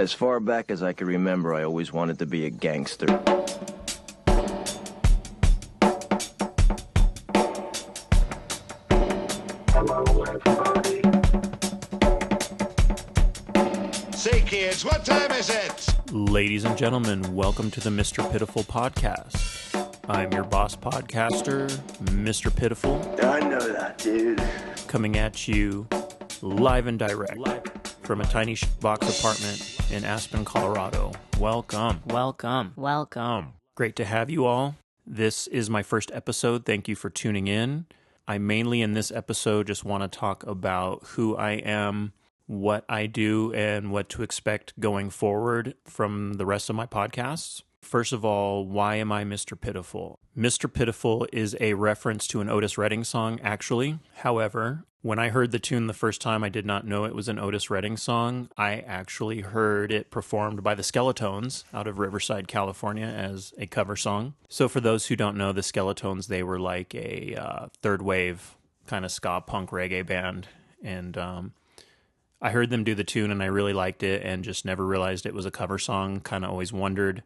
As far back as I can remember, I always wanted to be a gangster. Hello, everybody. Say, kids, what time is it? Ladies and gentlemen, welcome to the Mr. Pitiful podcast. I'm your boss podcaster, Mr. Pitiful. I know that, dude. Coming at you live and direct from a tiny box apartment in Aspen, Colorado. Welcome. Great to have you all. This is my first episode. Thank you for tuning in. I mainly in this episode just want to talk about who I am, what I do, and what to expect going forward from the rest of my podcasts. First of all, why am I Mr. Pitiful? Mr. Pitiful is a reference to an Otis Redding song, actually. However, when I heard the tune the first time, I did not know it was an Otis Redding song. I actually heard it performed by the Skeletones out of Riverside, California as a cover song. So for those who don't know, the Skeletones, they were like a third wave kind of ska punk reggae band. And I heard them do the tune and I really liked it and just never realized it was a cover song. Kind of always wondered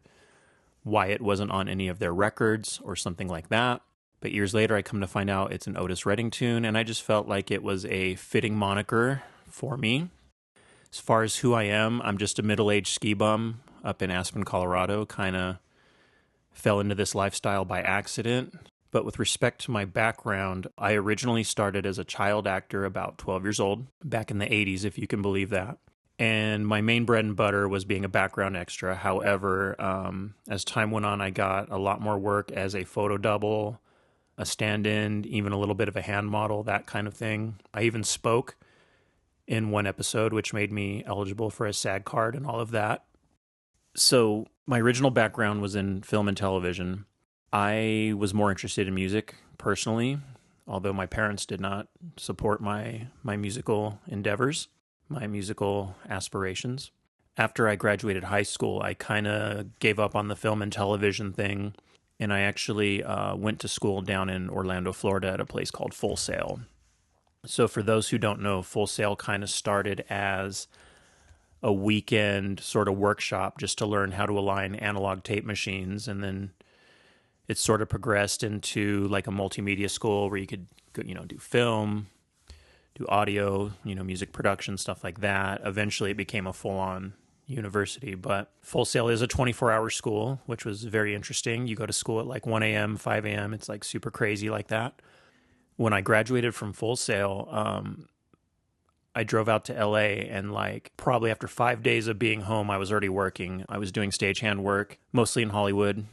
why it wasn't on any of their records or something like that. But years later, I come to find out it's an Otis Redding tune, and I just felt like it was a fitting moniker for me. As far as who I am, I'm just a middle-aged ski bum up in Aspen, Colorado. Kind of fell into this lifestyle by accident. But with respect to my background, I originally started as a child actor about 12 years old, back in the 80s, if you can believe that. And my main bread and butter was being a background extra. However, as time went on, I got a lot more work as a photo double, a stand-in, even a little bit of a hand model, that kind of thing. I even spoke in one episode, which made me eligible for a SAG card and all of that. So my original background was in film and television. I was more interested in music personally, although my parents did not support my musical endeavors, my musical aspirations. After I graduated high school, I kind of gave up on the film and television thing, and I actually went to school down in Orlando, Florida at a place called Full Sail. So for those who don't know, Full Sail kind of started as a weekend sort of workshop just to learn how to align analog tape machines, and then it sort of progressed into like a multimedia school where you could, do film, do audio, music production, stuff like that. Eventually it became a full-on university, but Full Sail is a 24-hour school, which was very interesting. You go to school at like 1 a.m., 5 a.m. It's like super crazy like that. When I graduated from Full Sail, I drove out to LA, and like probably after 5 days of being home, I was already working. I was doing stagehand work, mostly in Hollywood,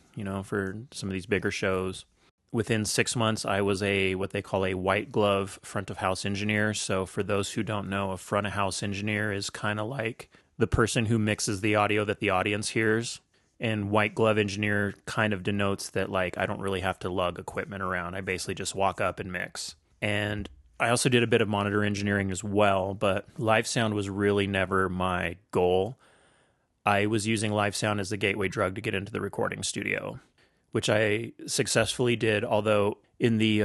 for some of these bigger shows. Within 6 months, I was what they call a white glove front of house engineer. So for those who don't know, a front of house engineer is kind of like the person who mixes the audio that the audience hears. And white glove engineer kind of denotes that like I don't really have to lug equipment around. I basically just walk up and mix. And I also did a bit of monitor engineering as well, but live sound was really never my goal. I was using live sound as the gateway drug to get into the recording studio, which I successfully did. Although in the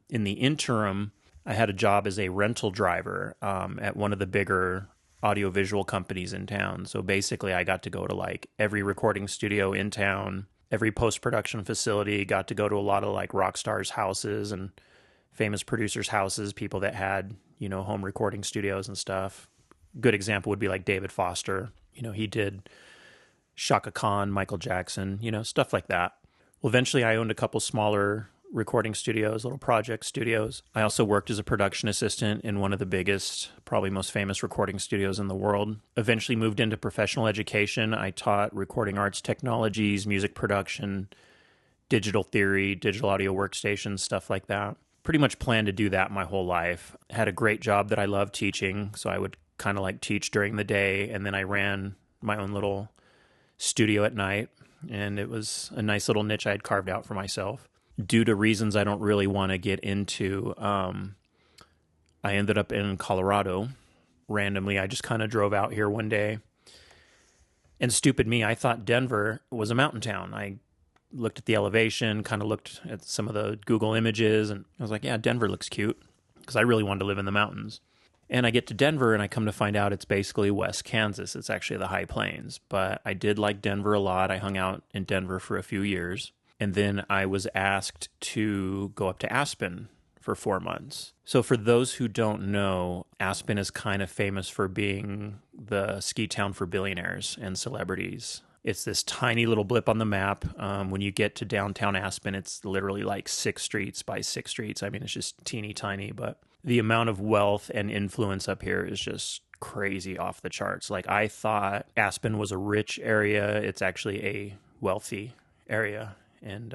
interim, I had a job as a rental driver at one of the bigger audiovisual companies in town. So basically, I got to go to like every recording studio in town, every post-production facility, got to go to a lot of like rock stars' houses and famous producers' houses, people that had, home recording studios and stuff. Good example would be like David Foster. He did Shaka Khan, Michael Jackson, stuff like that. Well, eventually I owned a couple smaller recording studios, little project studios. I also worked as a production assistant in one of the biggest, probably most famous recording studios in the world. Eventually moved into professional education. I taught recording arts technologies, music production, digital theory, digital audio workstations, stuff like that. Pretty much planned to do that my whole life. Had a great job that I loved teaching, so I would kind of like teach during the day, and then I ran my own little studio at night, and it was a nice little niche I had carved out for myself. Due to reasons I don't really want to get into, I ended up in Colorado randomly. I just kind of drove out here one day, and stupid me, I thought Denver was a mountain town. I looked at the elevation, kind of looked at some of the Google images, and I was like, yeah, Denver looks cute, because I really wanted to live in the mountains. And I get to Denver and I come to find out it's basically West Kansas. It's actually the High Plains. But I did like Denver a lot. I hung out in Denver for a few years. And then I was asked to go up to Aspen for 4 months. So for those who don't know, Aspen is kind of famous for being the ski town for billionaires and celebrities. It's this tiny little blip on the map. When you get to downtown Aspen, it's literally like 6 streets by 6 streets. I mean, it's just teeny tiny, but the amount of wealth and influence up here is just crazy off the charts. Like, I thought Aspen was a rich area. It's actually a wealthy area. And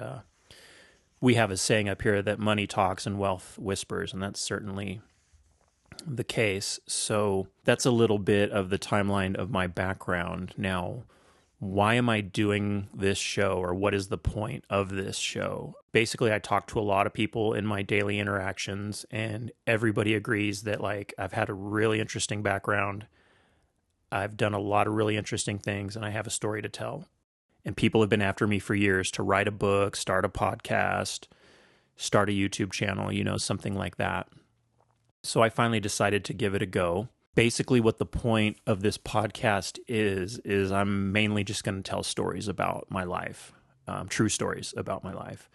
we have a saying up here that money talks and wealth whispers, and that's certainly the case. So that's a little bit of the timeline of my background. Now, why am I doing this show, or what is the point of this show? Basically, I talk to a lot of people in my daily interactions, and everybody agrees that, like, I've had a really interesting background. I've done a lot of really interesting things, and I have a story to tell. And people have been after me for years to write a book, start a podcast, start a YouTube channel, something like that. So I finally decided to give it a go. Basically, what the point of this podcast is I'm mainly just going to tell stories about my life, true stories about my life.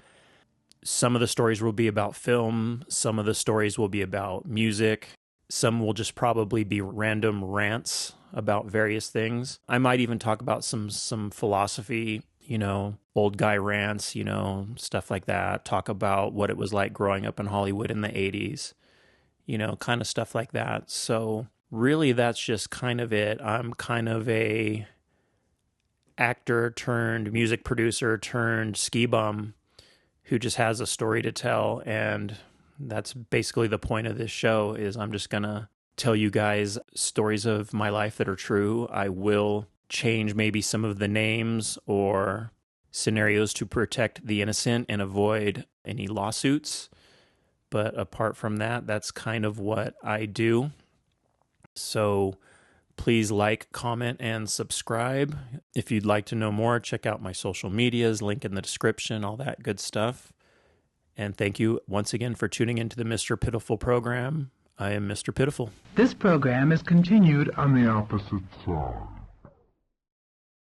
Some of the stories will be about film. Some of the stories will be about music. Some will just probably be random rants about various things. I might even talk about some philosophy, old guy rants, stuff like that. Talk about what it was like growing up in Hollywood in the 80s, kind of stuff like that. So really, that's just kind of it. I'm kind of a actor turned music producer turned ski bum who just has a story to tell, and that's basically the point of this show. Is I'm just gonna tell you guys stories of my life that are true. I will change maybe some of the names or scenarios to protect the innocent and avoid any lawsuits, but apart from that, that's kind of what I do. So please like, comment, and subscribe. If you'd like to know more, check out my social medias, link in the description, all that good stuff. And thank you once again for tuning into the Mr. Pitiful program. I am Mr. Pitiful. This program is continued on the opposite side.